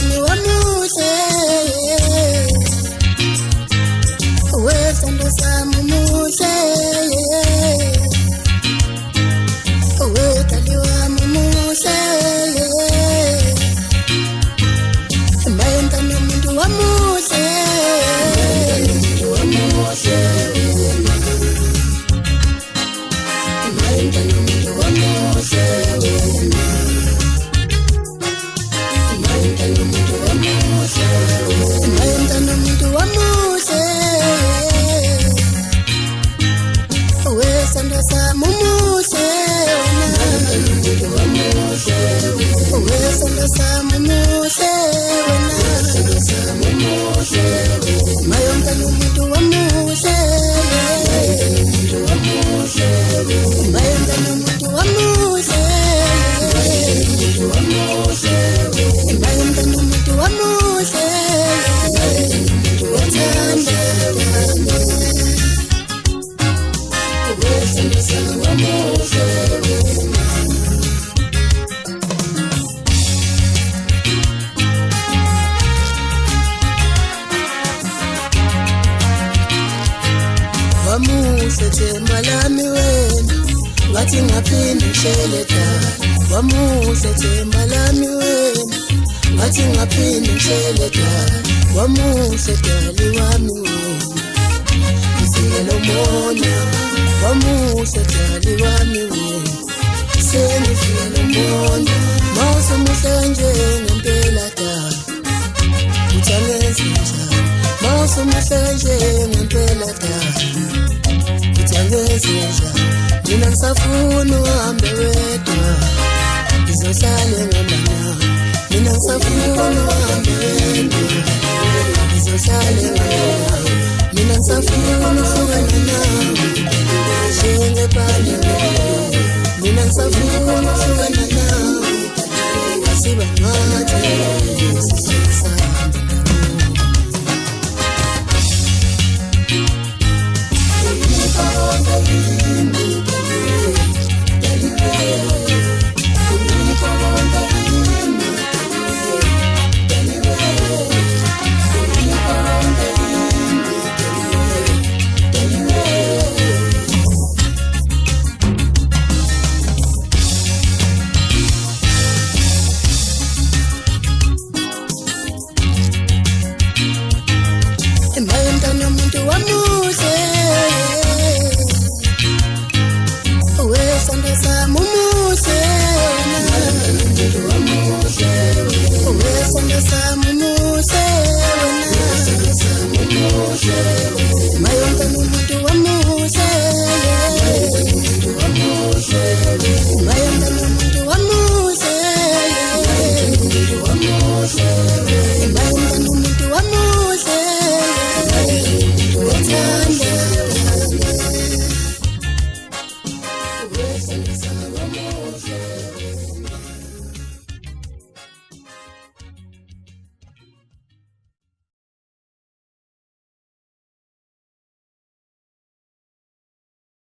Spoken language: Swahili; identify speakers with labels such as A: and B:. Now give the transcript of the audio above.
A: ni wamuhle wesando sami muhle wetali wami muhle mayenta nomuntu wamuhle mayenta nomuntu wamuhle mayenta nomuntu wamuhle wesando sami muhle wesando sami muhle mayenta nomuntu wamuhle mayenta nomuntu wamuhle mayenta nomuntu wamuhle uthanda wesando sami wamuhle wamuhle themba lami wena ngathi ngaphinde ngisheleda wamuhle themba lami wena ngathi ngaphinde ngisheleda wamuhle dali wami wena ngisiyelo mona wamuhle dali wami wena sengifiyelo mona mawusemuhle njengempela dali uthangenze njani mawusemuhle njengempela dali uthangenze njani mina ngisafuna uhambe wedwa ngizohlale ngihamba nawe mina ngisafuna uhambe wedwa ngizohlale ngihamba nawe mina ngisafuna ukuhlukana nawe njengebhali mina ngisafuna ukuhlukana nawe asiba ngathi mayenta nomuntu wamuhle wesando sami muhle wesando sami